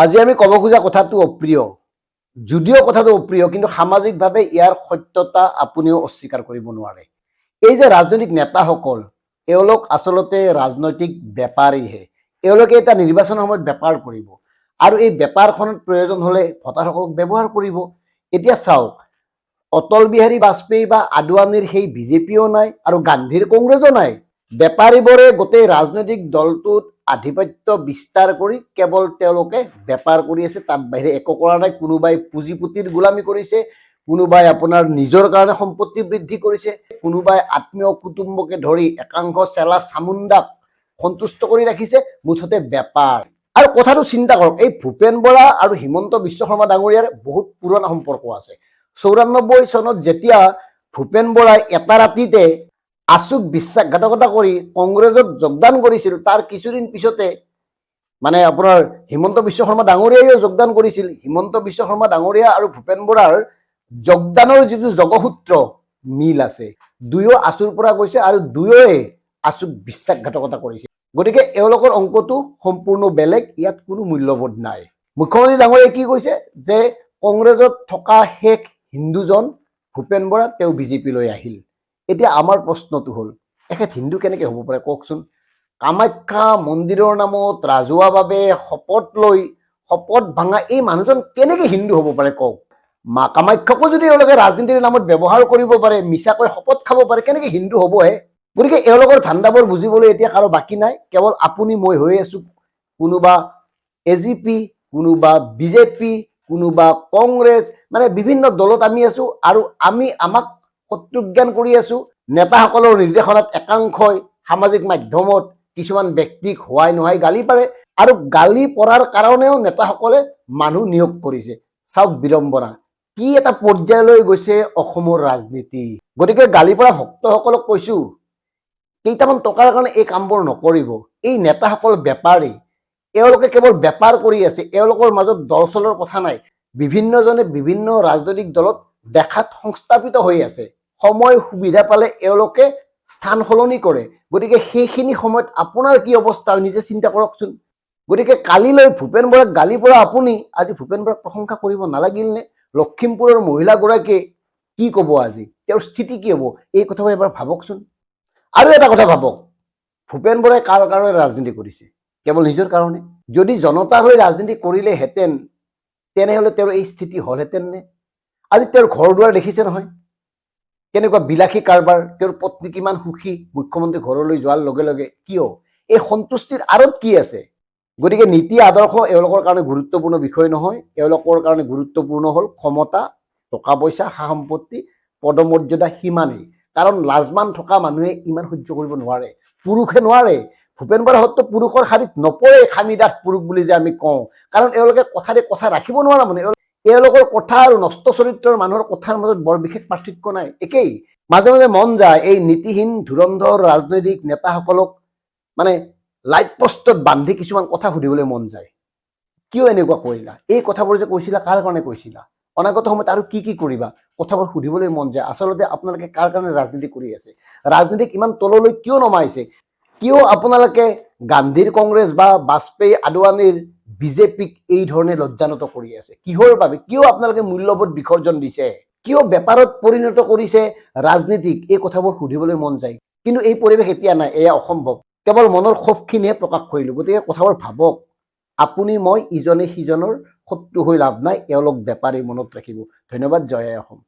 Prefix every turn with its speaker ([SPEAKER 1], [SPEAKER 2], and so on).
[SPEAKER 1] আজি আমি ক'ব খোজা কথাটো অপ্ৰিয়, যদিও কথাটো অপ্ৰিয়, কিন্তু সামাজিকভাৱে ইয়াৰ সত্যতা আপুনিও অস্বীকাৰ কৰিব নোৱাৰে। এই যে ৰাজনৈতিক নেতাসকল, এওঁলোক আচলতে ৰাজনৈতিক বেপাৰীহে। এওঁলোকে এটা নিৰ্বাচনৰ সময়ত বেপাৰ কৰিব আৰু এই বেপাৰখনত প্ৰয়োজন হ'লে ভোটাৰসকলক ব্যৱহাৰ কৰিব। এতিয়া চাওক, অটল বিহাৰী বাজপেয়ী বা আদৱানীৰ সেই বিজেপিও নাই আৰু গান্ধীৰ কংগ্ৰেছো নাই। বেপাৰীবোৰে গোটেই ৰাজনৈতিক দলটোত আধিপত্য বিস্তাৰ কৰি কেৱল তেওঁলোকে বেপাৰ কৰি আছে, তাত বাহিৰে একো কৰা নাই। কোনোবাই পুঁজিপতিৰ গোলামী কৰিছে, কোনোবাই আপোনাৰ নিজৰ কাৰণে সম্পত্তি বৃদ্ধি কৰিছে, কোনোবাই আত্মীয় কুটুম্বকে ধৰি একাংশ চেলা চামুণ্ডাক সন্তুষ্ট কৰি ৰাখিছে। মুঠতে বেপাৰ। আৰু কথাটো চিন্তা কৰক, এই ভূপেন বৰা আৰু হিমন্ত বিশ্ব শৰ্মা ডাঙৰীয়াৰ বহুত পুৰণা সম্পৰ্ক আছে। ৯৪ চনত যেতিয়া ভূপেন বৰাই এটা ৰাতিতে আছুক বিশ্বাসঘাতকতা কৰি কংগ্ৰেছত যোগদান কৰিছিল, তাৰ কিছুদিন পিছতে মানে আপোনাৰ হিমন্ত বিশ্ব শৰ্মা ডাঙৰীয়াইও যোগদান কৰিছিল। হিমন্ত বিশ্ব শৰ্মা ডাঙৰীয়া আৰু ভূপেন বৰাৰ যোগদানৰ যিটো যোগসূত্ৰ মিল আছে, দুয়ো আছুৰ পৰা গৈছে আৰু দুয়োৱে আছুক বিশ্বাসঘাতকতা কৰিছে। গতিকে এওঁলোকৰ অংকটো সম্পূৰ্ণ বেলেগ, ইয়াত কোনো মূল্যবোধ নাই। মুখ্যমন্ত্ৰী ডাঙৰীয়াই কি কৈছে যে কংগ্ৰেছত থকা শেষ হিন্দুজন ভূপেন বৰা, তেওঁ বিজেপিলৈ আহিল। এতিয়া আমাৰ প্ৰশ্নটো হ'ল, এখেত হিন্দু কেনেকৈ হ'ব পাৰে কওকচোন? কামাখ্যা মন্দিৰৰ নামত ৰাজহুৱাভাৱে শপত লৈ শপত ভাঙা এই মানুহজন কেনেকৈ হিন্দু হ'ব পাৰে কওক? মা কামাখ্যাকো যদি এওঁলোকে ৰাজনীতিৰ নামত ব্যৱহাৰ কৰিব পাৰে, মিছাকৈ শপত খাব পাৰে, কেনেকৈ হিন্দু হ'বহে? গতিকে এওঁলোকৰ ধান্দাবোৰ বুজিবলৈ এতিয়া কাৰো বাকী নাই। কেৱল আপুনি মই হৈ আছো, কোনোবা এজিপি, কোনোবা বিজেপি, কোনোবা কংগ্ৰেছ, মানে বিভিন্ন দলত আমি আছো আৰু আমাক শত্ৰুজ্ঞান কৰি আছো। নেতাসকলৰ নিৰ্দেশনাত একাংশই সামাজিক মাধ্যমত কিছুমান ব্যক্তিক হোৱাই নোহাই গালি পাৰে আৰু গালি পৰাৰ কাৰণেও নেতাসকলে মানুহ নিয়োগ কৰিছে। চাওক বিড়ম্বনা, কি এটা পৰ্যায়লৈ গৈছে অসমৰ ৰাজনীতি। গতিকে গালি পৰা ভক্তসকলক কৈছো, কেইটামান টকাৰ কাৰণে এই কামবোৰ নকৰিব। এই নেতাসকল বেপাৰী, এওঁলোকে কেৱল বেপাৰ কৰি আছে। এওঁলোকৰ মাজত দল চলৰ কথা নাই। বিভিন্নজনে বিভিন্ন ৰাজনৈতিক দলত দেখাত সংস্থাপিত হৈ আছে। সময় সুবিধা পালে এওঁলোকে স্থান সলনি কৰে। গতিকে সেইখিনি সময়ত আপোনাৰ কি অৱস্থা হয় নিজে চিন্তা কৰকচোন। গতিকে কালিলৈ ভূপেন বৰাক গালি পৰা আপুনি আজি ভূপেন বৰাক প্ৰশংসা কৰিব নালাগিল নে? লখিমপুৰৰ মহিলাগৰাকীয়ে কি ক'ব আজি, তেওঁৰ স্থিতি কি হ'ব, এই কথাবোৰ এবাৰ ভাবকচোন। আৰু এটা কথা ভাবক, ভূপেন বৰাই কাৰ কাৰণে ৰাজনীতি কৰিছে? কেৱল নিজৰ কাৰণে? যদি জনতাৰ হৈ ৰাজনীতি কৰিলেহেঁতেন তেনেহ'লে তেওঁৰ এই স্থিতি হ'লহেঁতেন নে? আজি তেওঁৰ ঘৰ দুৱাৰ দেখিছে নহয়, কেনেকুৱা বিলাসী কাৰবাৰ। তেওঁৰ পত্নী কিমান সুখী মুখ্যমন্ত্ৰী ঘৰলৈ যোৱাৰ লগে লগে। কিয়? এই সন্তুষ্টিৰ আঁৰত কি আছে? গতিকে নীতি আদৰ্শ এওঁলোকৰ কাৰণে গুৰুত্বপূৰ্ণ বিষয় নহয়। এওঁলোকৰ কাৰণে গুৰুত্বপূৰ্ণ হ'ল ক্ষমতা, টকা পইচা, সা সম্পত্তি, পদমৰ্যাদা, সিমানেই। কাৰণ লাজমান থকা মানুহে ইমান সহ্য কৰিব নোৱাৰে, পুৰুষে নোৱাৰে। ভূপেন বৰা হয়তো পুৰুষৰ শাৰীত নপৰে, খামিদাস পুৰুষ বুলি যে আমি কওঁ। কাৰণ এওঁলোকে কথাৰে কথা ৰাখিব নোৱাৰা মানে। এওঁলোকৰ কথা আৰু নষ্ট চৰিত্ৰৰ মানুহৰ কথাৰ মাজত বৰ বিশেষ পাৰ্থক্য নাই, একেই। মাজে মাজে মন যায় এই নীতিহীন ধুৰন্ধৰ ৰাজনৈতিক নেতাসকলক মানে লাইট পষ্টত বান্ধি কিছুমান কথা সুধিবলৈ মন যায়। কিয় এনেকুৱা কৰিলা? এই কথাবোৰ যে কৈছিলা, কাৰ কাৰণে কৈছিলা? অনাগত সময়ত আৰু কি কি কৰিবা? কথাবোৰ সুধিবলৈ মন যায়। আচলতে আপোনালোকে কাৰ কাৰণে ৰাজনীতি কৰি আছে? ৰাজনীতিক ইমান তললৈ কিয় নমাইছে? কিয় আপোনালোকে গান্ধীৰ কংগ্ৰেছ বা বাজপেয়ী আদৱানীৰ বিজেপিক এই ধৰণে লজ্জানত কৰি আছে? কিহৰ বাবে? কিয় আপোনালোকে মূল্যবোধ বিসৰ্জন দিছে? কিয় বেপাৰত পৰিণত কৰিছে ৰাজনীতিক? এই কথাবোৰ সুধিবলৈ মন যায়। কিন্তু এই পৰিৱেশ এতিয়া নাই, এয়া অসম্ভৱ। কেৱল মনৰ ক্ষোভখিনিহে প্ৰকাশ কৰিলো। গতিকে কথাবোৰ ভাবক। আপুনি মই ইজনে সিজনৰ শত্ৰু হৈ লাভ নাই, এওঁলোক বেপাৰী, মনত ৰাখিব। ধন্যবাদ। জয় অসম।